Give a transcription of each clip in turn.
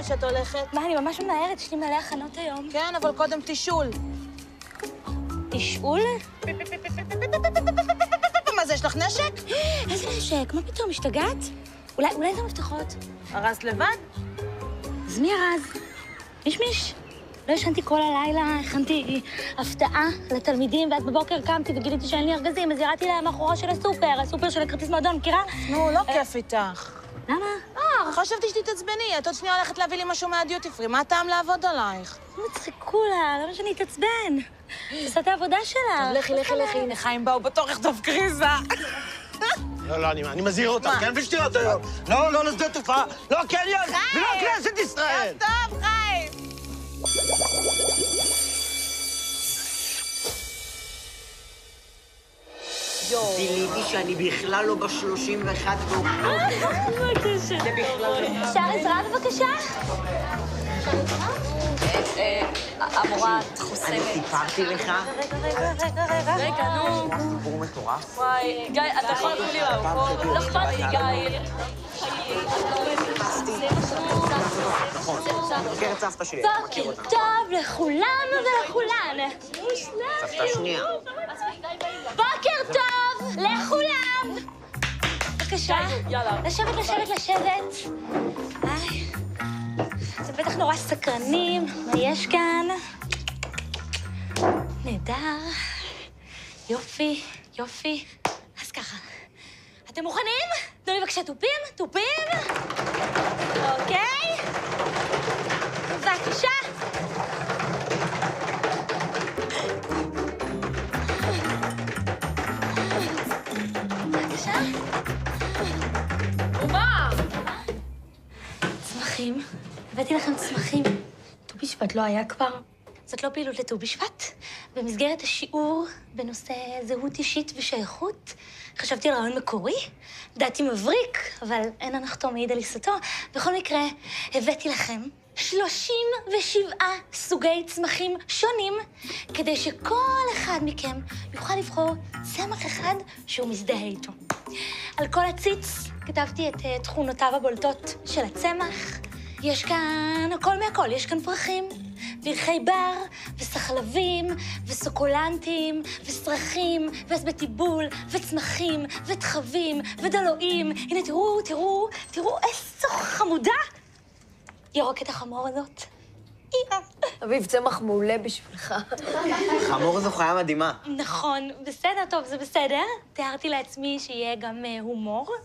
שאת הולכת? מה, אני ממש ממהרת, יש לי מלא הכנות היום. כן, אבל קודם תישול. תשאול? מה זה, יש לך נשק? איזה נשק? מה פתאום, השתגעת? אולי זה מפתחות. ארזת לבד? אז מי ארז? מישמיש? לא ישנתי כל הלילה, הכנתי הפתעה לתלמידים, ואז בבוקר קמתי וגיליתי שאין לי ארגזים, אז ירדתי למאחורה של הסופר של הכרטיס מועדון, מכירה? נו, לא כיף איתך. למה? חשבתי שתתעצבני, את עוד שנייה הולכת להביא לי משהו מהדיוטי פרי, מה הטעם לעבוד עלייך? מצחיקו לה, למה שאני אתעצבן? תעשה את העבודה שלה. לכי, הנה חיים באו בתור לכתוב קריזה. לא, אני מזהיר אותך, כן בשטויות היום. לא לשדה תעופה, לא הקניון, ולא כנסת ישראל. טוב, חיים. גיליתי שאני בכלל לא ב-31 באוקטובר. בבקשה. זה בכלל לא. אפשר עזרה בבקשה? המורה, את חוסמת. אני סיפרתי לך. רגע, נו. סיפור מטורף. וואי, גיא, אתה יכול להביא לי מהמקום? לא אכפת לי, גיא. נכון. מכיר את סבתא שלי, אתה מכיר בוקר אותה. טוב לכולם ולכולן. סבתא שנייה. בוקר טוב לכולם. בבקשה. יאללה. לשבת. היי. אתם בטח נורא סקרנים, מה יש כאן? נהדר. יופי. אז ככה, אתם מוכנים? תנו לי בבקשה תופים. אוקיי. בבקשה. צמחים. הבאתי לכם צמחים. ט"ו בשבט לא היה כבר. זאת לא פעילות לט"ו בשבט. במסגרת השיעור בנושא זהות אישית ושייכות, חשבתי על רעיון מקורי. דעתי מבריק, אבל אין הנחתום מעיד על עיסתו. בכל מקרה, הבאתי לכם 37 סוגי צמחים שונים, כדי שכל אחד מכם יוכל לבחור צמח אחד שהוא מזדהה איתו. על כל הציץ כתבתי את תכונותיו הבולטות של הצמח. יש כאן הכל מהכל, יש כאן פרחים, פרחי בר, וסחלבים, וסוקולנטים, וסרחים, ועשבי טיבול, וצמחים, ותחבים, ודלויים. הנה, תראו איזו חמודה. ירוק את החמור הזאת. אביב, צמח מעולה בשבילך. חמור זו חיה מדהימה. נכון, בסדר, טוב, זה בסדר. תיארתי לעצמי שיהיה גם הומור.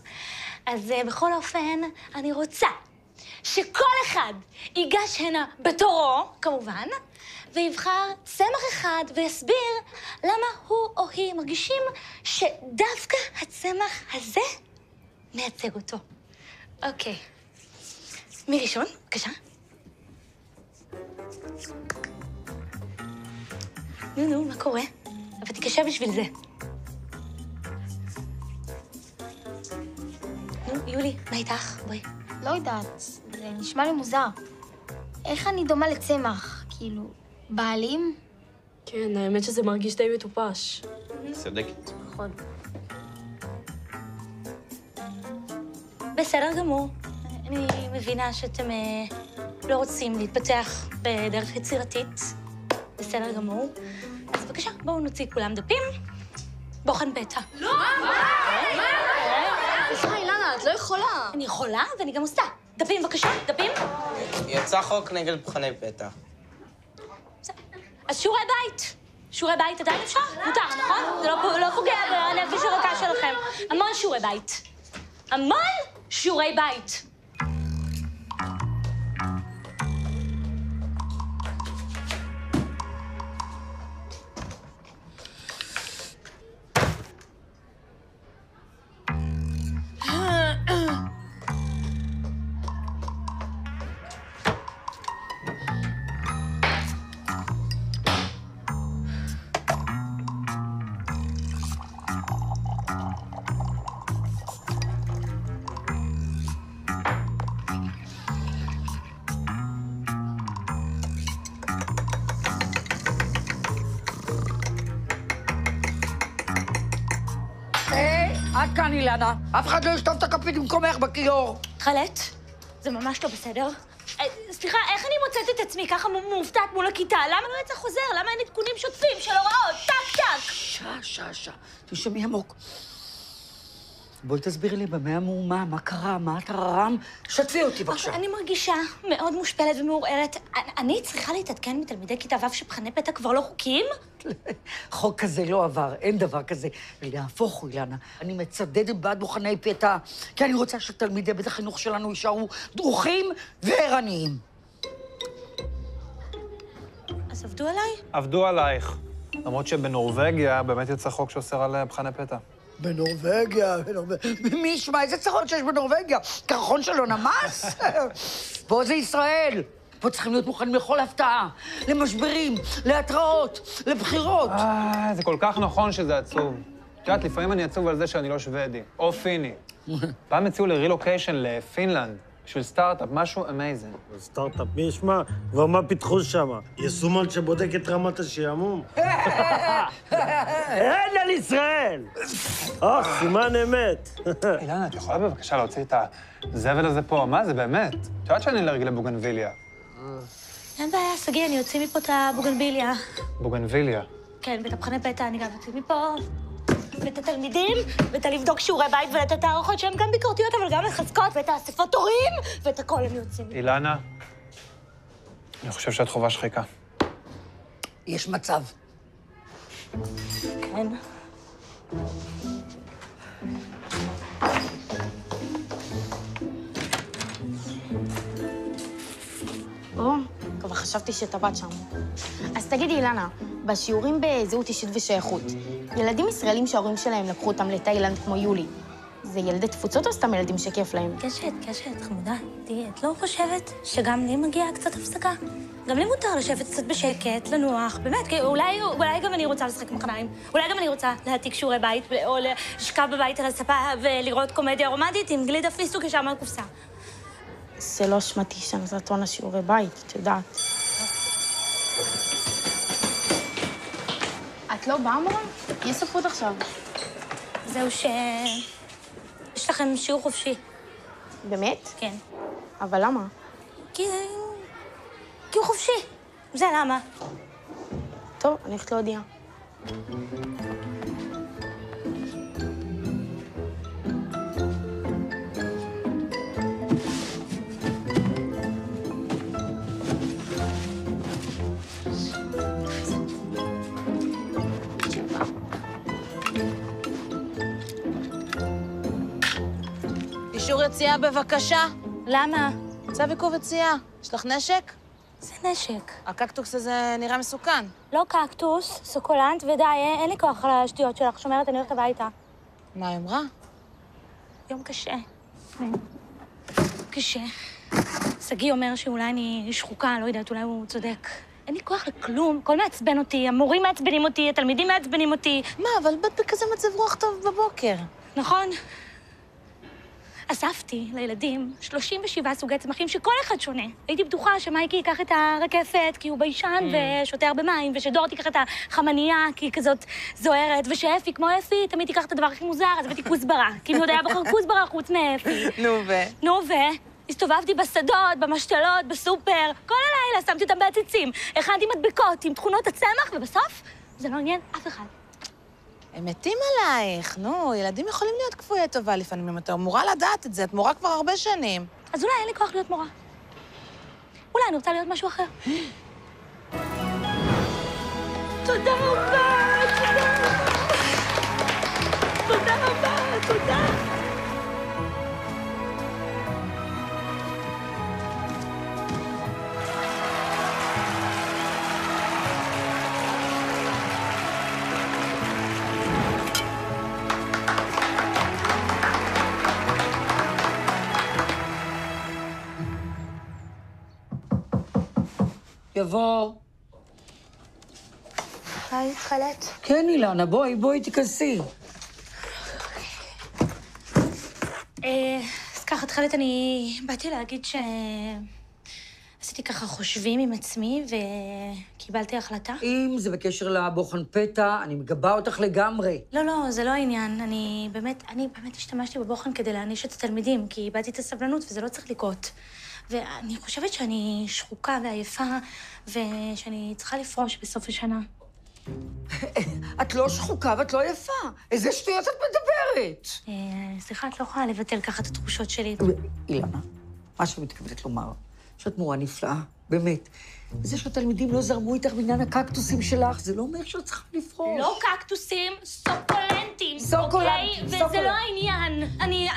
אז בכל אופן, אני רוצה שכל אחד ייגש הנה בתורו, כמובן, ויבחר צמח אחד ויסביר למה הוא או היא מרגישים שדווקא הצמח הזה מייצג אותו. אוקיי. מי ראשון? בבקשה. נו, מה קורה? אבל תקשה בשביל זה. נו, יולי, מה איתך? בואי. לא יודעת, זה נשמע לי מוזר. איך אני דומה לצמח? כאילו, בעלים? כן, האמת שזה מרגיש די מטופש. צודקת. נכון. בסדר גמור. אני מבינה שאתם לא רוצים להתפתח בדרך יצירתית. בסדר גמור. אז בבקשה, בואו נוציא כולם דפים. בוחן פתע. לא! מה? סליחה, אילנה, את לא יכולה. אני יכולה ואני גם עושה. דפים, בבקשה, דפים. יצא חוק נגד מבחני פתע. אז שיעורי בית. שיעורי בית עדיין אפשר? מותר, נכון? זה לא פוגע בנפש הרכה שלכם. המון שיעורי בית. המון שיעורי בית. עד כאן, אילנה. אף אחד לא ישטוף את הכפית במקומך בכיור. חלט, זה ממש לא בסדר. סליחה, איך אני מוצאת את עצמי ככה מופתעת מול הכיתה? למה לא יצא חוזר? למה אין עדכונים שוטפים של הוראות? טק, טק! שעה. תשמעי עמוק. בואי תסבירי לי במה המהומה, מה קרה, מה הטררם? שתפי אותי בבקשה. אני מרגישה מאוד מושפלת ומעורערת. אני צריכה להתעדכן מתלמידי כיתה ו' שבחני פתע כבר לא חוקיים? חוק כזה לא עבר, אין דבר כזה. להפוך הוא, אילנה. אני מצדדת בעד בוחני פתע, כי אני רוצה שתלמידי בית החינוך שלנו יישארו דרוכים וערניים. אז עבדו עליי? עבדו עלייך. למרות שבנורווגיה באמת יוצא חוק שאוסר על בחני פתע. בנורווגיה. מי ישמע איזה צרות שיש בנורווגיה? קרחון שלו נמס? פה זה ישראל. פה צריכים להיות מוכנים לכל הפתעה, למשברים, להתראות, לבחירות. זה כל כך נכון שזה עצוב. את יודעת, לפעמים אני עצוב על זה שאני לא שוודי, או פיני. פעם הציעו לרילוקיישן לפינלנד, בשביל סטארט-אפ, משהו אמייזינג. סטארט-אפ, מי ישמע? ומה פיתחו שם? יישומון שבודק את רמת השעמום? אין על ישראל! סימן אמת. אילנה, את יכולה בבקשה להוציא את הזבל הזה פה? מה זה, באמת? את יודעת שאני אלרגי לבוגנביליה. אין בעיה, סגי, אני אוציא מפה את הבוגנביליה. בוגנביליה? כן, ואת הבחני פתע אני גם אוציא מפה. ואת התלמידים, ואת לבדוק שיעורי בית ואת התערוכות שהן גם ביקורתיות, אבל גם מחזקות, ואת האספות הורים, ואת הכל אני אוציא מפה. אילנה, אני חושב שאת חובה שחיקה. יש מצב. כן. כבר חשבתי שטבעת שם. אז תגידי, אילנה, בשיעורים בזהות אישית ושייכות, ילדים ישראלים שההורים שלהם לקחו אותם לתאילנד כמו יולי, זה ילדי תפוצות או סתם ילדים שכיף להם? קשת, חמודה. תראי, את לא חושבת שגם לי מגיעה קצת הפסקה? גם לי מותר לשבת קצת בשקט, לנוח, באמת, כי אולי גם אני רוצה לשחק מחניים, אולי גם אני רוצה להעתיק שיעורי בית, או לשכב בבית על הספה ולראות קומדיה רומנטית עם גלידה פיסטוק ישר מהקופסה. זה לא אשמתי שנתת עונה שיעורי בית, את יודעת. את לא באה, מורה? יש ספרות עכשיו. זהו יש לכם שיעור חופשי. באמת? כן. אבל למה? כי הוא חופשי. זה למה. טוב, אני הולכת להודיע. אישור יציאה בבקשה. למה? צו עיכוב יציאה. יש לך נשק? זה נשק. הקקטוס הזה נראה מסוכן. לא קקטוס, סוקולנט, ודי, אין לי כוח על השטויות שלך. שומרת, אני הולכת הביתה. מה היא אמרה? יום קשה. קשה. סגי אומר שאולי אני שחוקה, לא יודעת, אולי הוא צודק. אין לי כוח לכלום, הכל מעצבן אותי, המורים מעצבנים אותי, התלמידים מעצבנים אותי. מה, אבל באת בכזה מצב רוח טוב בבוקר. נכון. אספתי לילדים 37 סוגי צמחים שכל אחד שונה. הייתי בטוחה שמייקי ייקח את הרקפת כי הוא ביישן ושותה הרבה מים, ושדור תיקח את החמנייה כי היא כזאת זוהרת, ושאפי, כמו אפי, תמיד תיקח את הדבר הכי מוזר, אז הבאתי כוסברה. כי מי עוד היה בוחר כוסברה חוץ מאפי. נו ו? הסתובבתי בשדות, במשתלות, בסופר, כל הלילה שמתי אותם בעציצים. הכנתי מדבקות עם תכונות הצמח, ובסוף זה לא עניין אף אחד. הם מתים עלייך, נו, ילדים יכולים להיות כפויי טובה לפעמים, אם אתה אמורה לדעת את זה, את מורה כבר הרבה שנים. אז אולי אין לי כוח להיות מורה. אולי אני רוצה להיות משהו אחר. תודה רבה, תודה רבה, תודה. יבוא. היי, התחלת? כן, אילנה, בואי תיכנסי. אז ככה, התחלת, אני באתי להגיד עשיתי ככה חושבים עם עצמי וקיבלתי החלטה. אם זה בקשר לבוחן פתע, אני מגבה אותך לגמרי. לא, זה לא העניין. אני באמת השתמשתי בבוחן כדי להעניש את התלמידים, כי איבדתי את הסבלנות וזה לא צריך לקרות. ואני חושבת שאני שחוקה ועייפה, ושאני צריכה לפרוש בסוף השנה. את לא שחוקה ואת לא יפה. איזה שטויות את מדברת? סליחה, את לא יכולה לבטל ככה את התחושות שלי. אילנה, מה שאת מתכוונת לומר, שאת מורה נפלאה, באמת. זה שהתלמידים לא זרמו איתך בעניין הקקטוסים שלך, זה לא אומר שאת צריכה לפרוש. לא קקטוסים, סוקולנטים. סוקולנטים. וזה לא העניין.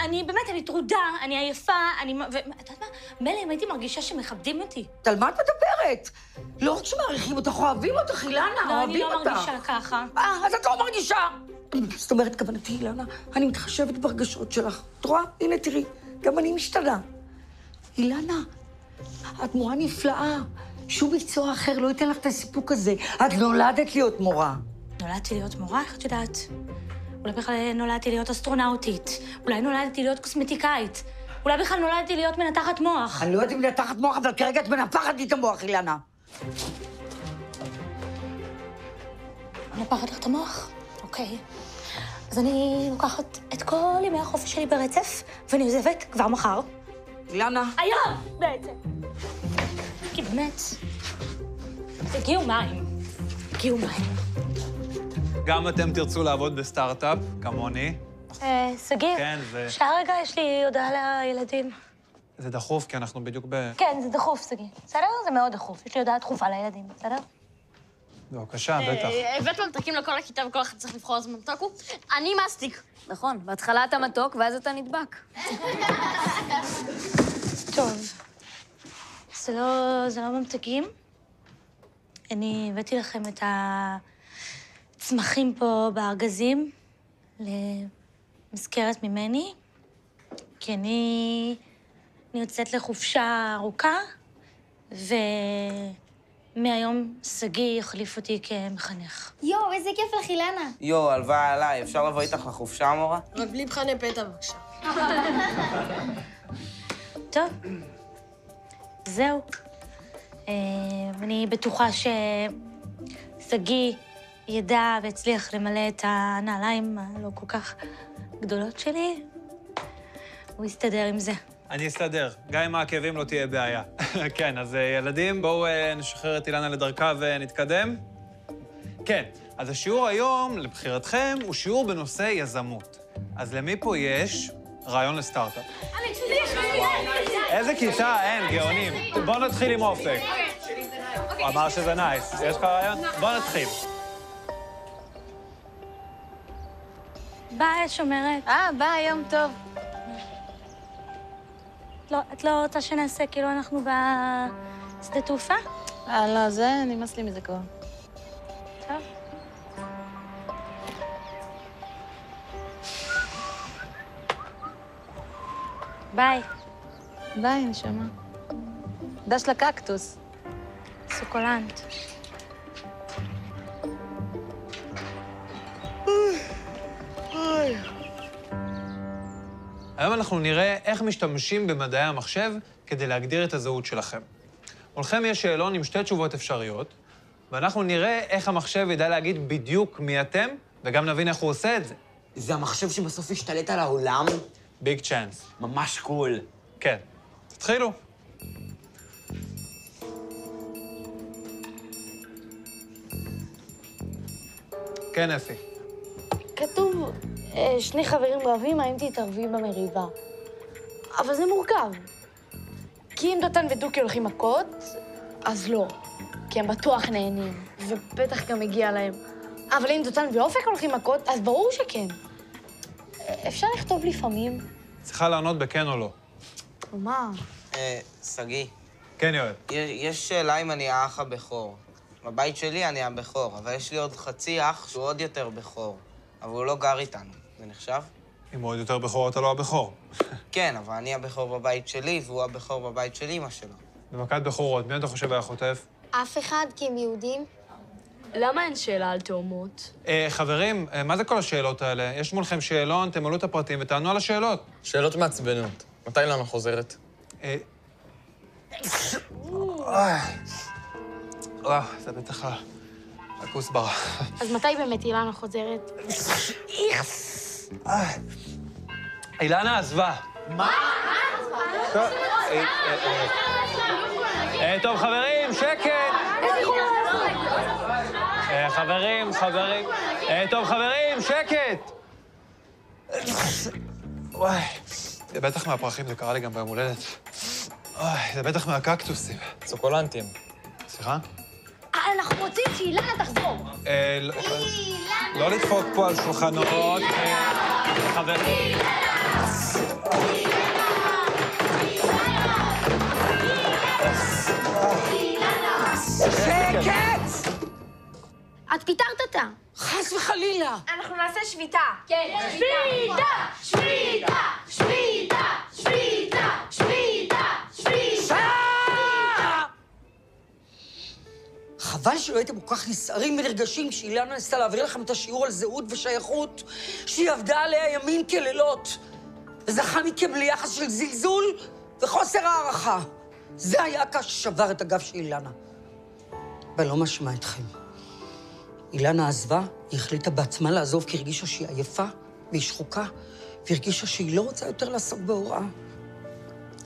אני באמת, אני טרודה, אני עייפה, ואת יודעת מה? מילא אם הייתי מרגישה שמכבדים אותי. על מה את מדברת? לא רק שמעריכים אותך, אוהבים אותך, אילנה, אוהבים אותך. לא, אני לא מרגישה ככה. אז את לא מרגישה. זאת אומרת, כוונתי, אילנה, אני מתחשבת ברגשות שלך. את רואה? הנה, תראי, גם אני משתנה. אילנה, את מורה נפלאה. שום מקצוע אחר לא ייתן לך את הסיפוק הזה. את נולדת להיות מורה. נולדתי להיות מורה, איך את יודעת? אולי בכלל נולדתי להיות אסטרונאוטית. אולי נולדתי להיות קוסמטיקאית. אולי בכלל נולדתי להיות מנתחת מוח. אני לא יודעת אם מנתחת מוח, אבל כרגע את מנפחת לי את המוח, אילנה. מנפחת לך את המוח? אוקיי. אז אני לוקחת את כל ימי החופש שלי ברצף, ואני עוזבת כבר מחר. אילנה. היום, בעצם. כי באמת, הגיעו מים. הגיעו מים. גם אתם תרצו לעבוד בסטארט-אפ, כמוני. סגיר, כן, זה... אפשר רגע, יש לי הודעה לילדים. זה דחוף, כי אנחנו בדיוק כן, זה דחוף, סגיר. בסדר? זה מאוד דחוף. יש לי הודעה דחופה לילדים, בסדר? בבקשה, בטח. הבאת ממתקים לכל הכיתה וכל אחד צריך לבחור איזה ממתק הוא. אני מסטיק. נכון, בהתחלה אתה מתוק ואז אתה נדבק. טוב. זה לא ממתקים. אני הבאתי לכם את הצמחים פה בארגזים למזכרת ממני, כי אני יוצאת לחופשה ארוכה, ומהיום סגי יחליף אותי כמחנך. יואו, איזה כיף לך, אילנה. יואו, הלוואי עליי, אפשר לבוא איתך לחופשה, המורה? רק בלי מבחני פתע, בבקשה. טוב, זהו. אני בטוחה שסגי ידע והצליח למלא את הנעליים הלא כל כך גדולות שלי. הוא יסתדר עם זה. אני אסתדר. גם עם העקבים לא תהיה בעיה. כן, אז ילדים, בואו נשחרר את אילנה לדרכה ונתקדם. כן, אז השיעור היום, לבחירתכם, הוא שיעור בנושא יזמות. אז למי פה יש רעיון לסטארט-אפ? איזה כיתה? אין, גאונים. בואו נתחיל עם אופק. הוא אמר שזה נייס. יש לך רעיון? בואו נתחיל. ביי, שומרת. ביי, יום טוב. לא, את לא רוצה שנעשה כאילו אנחנו בשדה תעופה? לא, זה נמאס לי מזה כבר. טוב. ביי. ביי, נשמה. דש לקקטוס. סוקולנט. היום אנחנו נראה איך משתמשים במדעי המחשב כדי להגדיר את הזהות שלכם. מולכם יש שאלון עם 2 תשובות אפשריות, ואנחנו נראה איך המחשב ידע להגיד בדיוק מי אתם, וגם נבין איך הוא עושה את זה. זה המחשב שבסוף השתלט על העולם? ביג צ'אנס. ממש קול. כן. תתחילו. כן, אפי. כתוב, 2 חברים רבים, האם תתערבי במריבה. אבל זה מורכב. כי אם דותן ודוקי הולכים מכות, אז לא. כי הם בטוח נהנים, ובטח גם מגיע להם. אבל אם דותן ואופק הולכים מכות, אז ברור שכן. אפשר לכתוב לפעמים. צריכה לענות בכן או לא. מה? סגי, כן, יואל. יש שאלה אם אני האח הבכור. בבית שלי אני הבכור, אבל יש לי עוד חצי אח שהוא עוד יותר בכור. אבל הוא לא גר איתנו. זה נחשב? אם הוא עוד יותר בכור, אתה לא הבכור. כן, אבל אני הבכור בבית שלי, והוא הבכור בבית של אמא שלו. במכת בכורות, מי אתה חושב היה חוטף? אף אחד, כי הם יהודים. למה אין שאלה על תאומות? חברים, מה זה כל השאלות האלה? יש מולכם שאלון, תמלאו את הפרטים ותענו על השאלות. שאלות מעצבנות. מתי אילנה חוזרת? זה בטח הכוסברה. אז מתי באמת אילנה חוזרת? אילנה עזבה. מה? טוב, חברים, שקט! חברים. טוב, חברים, שקט! וואי, זה בטח מהפרחים, זה קרה לי גם ביום הולדת. וואי, זה בטח מהקקטוסים. סוקולנטים. סליחה? אנחנו רוצים שאילנה תחזור. לא לדפוק פה על שולחנות. חברים. שקט! את פיטרת אותה. חס וחלילה. אנחנו נעשה שביתה. כן. שביתה! חבל שלא הייתם כל כך נסערים ונרגשים כשאילנה ניסתה להעביר לכם את השיעור על זהות ושייכות שהיא עבדה עליה ימים כלילות וזכה מכם ליחס של זלזול וחוסר הערכה. זה היה הקש ששבר את הגב של אילנה. ולא משמע אתכם. אילנה עזבה, היא החליטה בעצמה לעזוב כי הרגישה שהיא עייפה והיא שחוקה והרגישה שהיא לא רוצה יותר לעסוק בהוראה.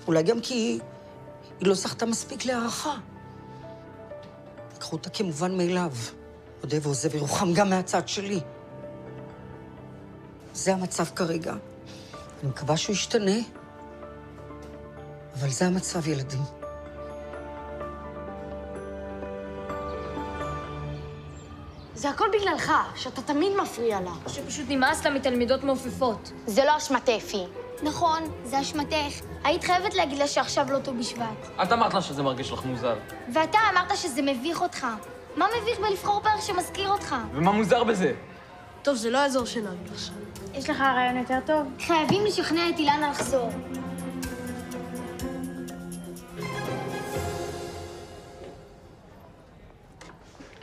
אולי גם כי היא לא זכתה מספיק להערכה. קחו אותה כמובן מאליו. עודה ועוזב ירוחם גם מהצד שלי. זה המצב כרגע. אני מקווה שהוא ישתנה, אבל זה המצב, ילדים. זה הכל בגללך, שאתה תמיד מפריע לה. שפשוט נמאס לה מתלמידות מעופפות. זה לא אשמת אפי. נכון, זה אשמתך. היית חייבת להגיד לה שעכשיו לא ט"ו בשבט. את אמרת לה שזה מרגיש לך מוזר. ואתה אמרת שזה מביך אותך. מה מביך בלבחור פרק שמזכיר אותך? ומה מוזר בזה? טוב, זה לא האזור שלנו עכשיו. יש לך רעיון יותר טוב? חייבים לשכנע את אילנה לחזור.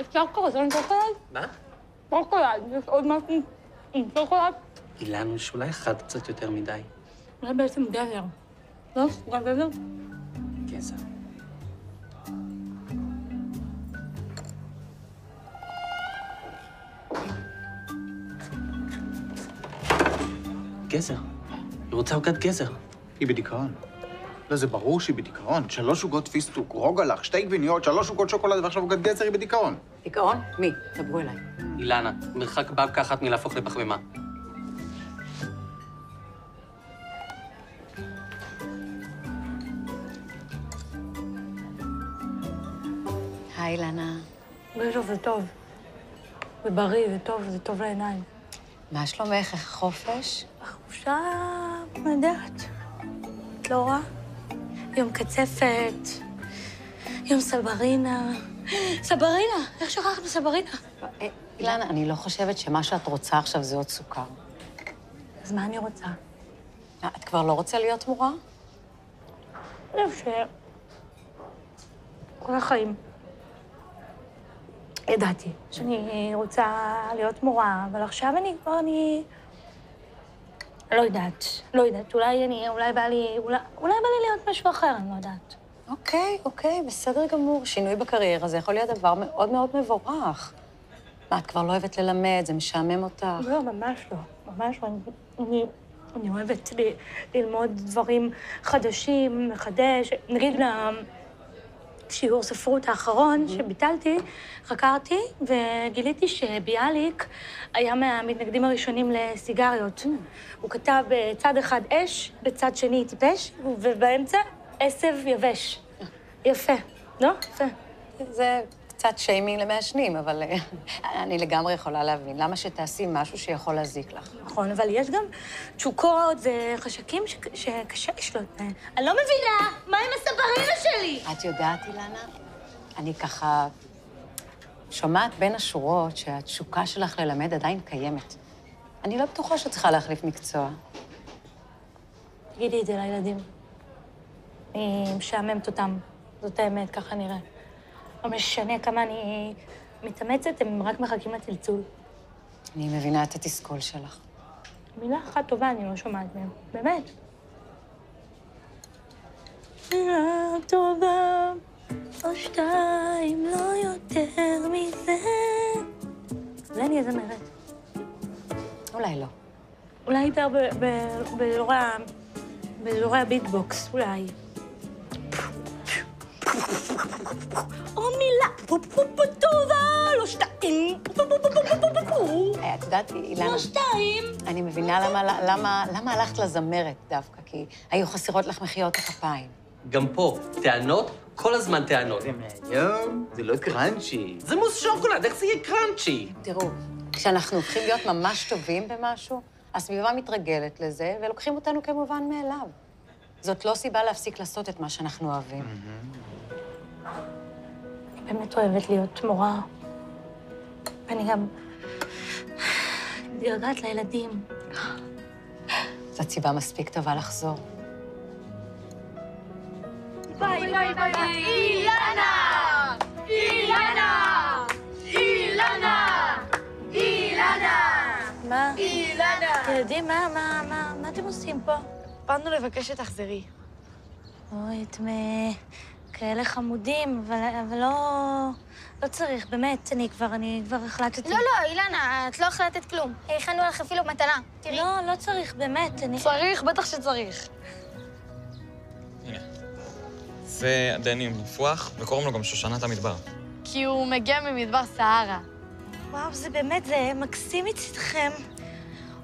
אפשר קורסון שוקולד? מה? שוקולד, יש עוד משהו עם שוקולד? אילן, יש אולי אחד קצת יותר מדי. זה בעצם גזר. לא? גם גזר? גזר. גזר. היא רוצה עוגת גזר. היא בדיכאון. לא, זה ברור שהיא בדיכאון. 3 עוגות פיסטוק, רוגלח, 2 גביניות, 3 עוגות שוקולד ועכשיו עוגת גזר, היא בדיכאון. דיכאון? מי? דברו אליי. אילנה, מרחק בבקה אחת מלהפוך לפחמימה. היי, אילנה. בטח, זה טוב. זה בריא, זה טוב, זה טוב לעיניים. מה שלומך? איך החופש? החופשה נהדרת. את לא רואה? יום קצפת, יום סברינה. סברינה! איך שכחנו סברינה? אילנה, אני לא חושבת שמה שאת רוצה עכשיו זה עוד סוכר. אז מה אני רוצה? את כבר לא רוצה להיות מורה? אני חושב כל החיים. ידעתי שאני רוצה להיות מורה, אבל עכשיו אני לא יודעת. אולי בא לי להיות משהו אחר, אני לא יודעת. אוקיי, בסדר גמור. שינוי בקריירה זה יכול להיות דבר מאוד מאוד מבורך. מה, את כבר לא אוהבת ללמד, זה משעמם אותך? לא, ממש לא. ממש לא. אני אוהבת ללמוד דברים חדשים, לחדש. נגיד שיעור ספרות האחרון שביטלתי, חקרתי וגיליתי שביאליק היה מהמתנגדים הראשונים לסיגריות. הוא כתב בצד אחד אש, בצד שני טיפש, ובאמצע עשב יבש. יפה, לא? יפה. זה קצת שיימינג למעשנים, אבל אני לגמרי יכולה להבין. למה שתעשי משהו שיכול להזיק לך? נכון, אבל יש גם תשוקות וחשקים שקשה לשלוט בהם. אני לא מבינה, מה עם הסברינה שלי? את יודעת, אילנה? אני ככה שומעת בין השורות שהתשוקה שלך ללמד עדיין קיימת. אני לא בטוחה שאת צריכה להחליף מקצוע. תגידי את זה לילדים. אני משעממת אותם, זאת האמת, ככה נראה. לא משנה כמה אני מתאמצת, הם רק מחכים לצלצול. אני מבינה את התסכול שלך. מילה אחת טובה אני לא שומעת מהם, באמת. מילה טובה, או 2, לא יותר מזה. אולי אני זמרת. אולי לא. אולי יותר באזורי הביטבוקס, אולי. או מילה, פופופו טובה, לא שתיים, פופופופופופופופו. את יודעת, אילנה... לא שתיים. אני מבינה למה הלכת לזמרת דווקא, כי היו חסרות לך מחיאות הכפיים. גם פה, טענות, כל הזמן טענות. היום זה לא קראנצ'י. זה מוס שוקולד, איך זה יהיה קראנצ'י? תראו, כשאנחנו הופכים להיות ממש טובים במשהו, הסביבה מתרגלת לזה, ולוקחים אותנו כמובן מאליו. זאת לא סיבה להפסיק לעשות את מה שאנחנו אוהבים. אני באמת אוהבת להיות מורה. ואני גם מתגעגעת לילדים. זאת סיבה מספיק טובה לחזור. ביי ביי ביי אילנה! אילנה! אילנה! אילנה! מה? אילנה! ילדים, מה אתם עושים פה? באנו לבקש שתחזרי. אוי, אתם כאלה חמודים, אבל לא צריך, באמת, אני כבר החלטתי. לא, אילנה, את לא החלטת כלום. הכנו לך אפילו מתנה, תראי. לא צריך, באמת, אני... צריך, בטח שצריך. הנה. זה הדני מופרח, וקוראים לו גם שושנת המדבר. כי הוא מגיע ממדבר סהרה. וואו, זה באמת, זה מקסים מצדכם.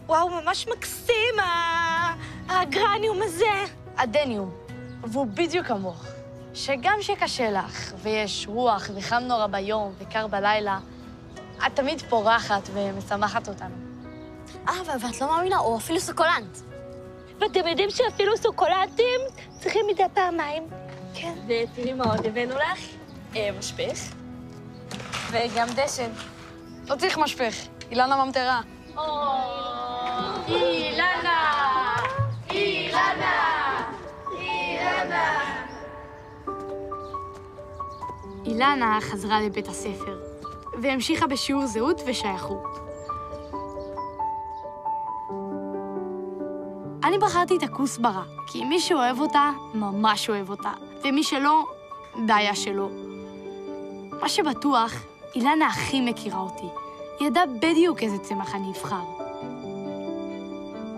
וואו, ממש מקסים, הגרניום הזה. הדניום, והוא בדיוק כמוך. שגם שקשה לך, ויש רוח, וחם נורא ביום, וקר בלילה, את תמיד פורחת ומשמחת אותנו. ואת לא מאמינה, או אפילו סוקולנט. ואתם יודעים שאפילו סוקולנטים צריכים מדי פעמיים. כן. ותראי מה עוד הבאנו לך? משפך. וגם דשן. לא צריך משפך, אילנה ממטרה. אילנה! אילנה! אילנה! אילנה חזרה לבית הספר, והמשיכה בשיעור זהות ושייכות. אני בחרתי את הכוסברה, כי מי שאוהב אותה, ממש אוהב אותה, ומי שלא, בעיה שלו. מה שבטוח, אילנה הכי מכירה אותי. היא ידעה בדיוק איזה צמח אני אבחר.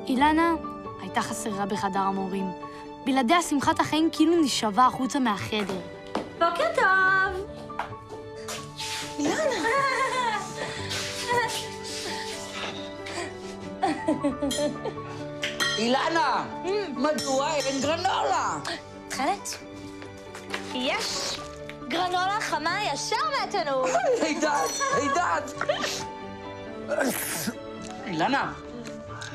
אילנה הייתה חסרה בחדר המורים. בלעדיה שמחת החיים כאילו נשאבה החוצה מהחדר. בוקר טוב! אילנה! אילנה, מדוע אין גרנולה? התחלת? יש גרנולה חמה ישר מהתנור. הידעת. אילנה,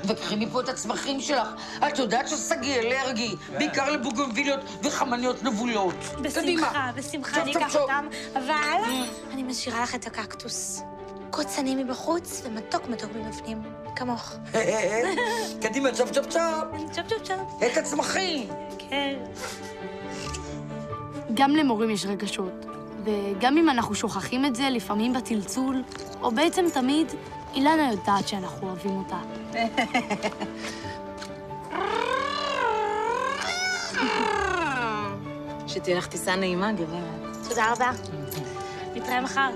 וקחי מפה את הצמחים שלך. את יודעת שסגי אלרגי, בעיקר לבוגנביליות וחמניות נבולות. בשמחה, אני אקח אותם, אבל אני משאירה לך את הקקטוס. קוצני מבחוץ ומתוק מבפנים, כמוך. קדימה, צ'ופ. צ'ופ. את הצמחים. כן. גם למורים יש רגשות, וגם אם אנחנו שוכחים את זה, לפעמים בצלצול, או בעצם תמיד, אילנה יודעת שאנחנו אוהבים אותה. שתהיה לך טיסה נעימה, גברת. תודה רבה. נתראה מחר.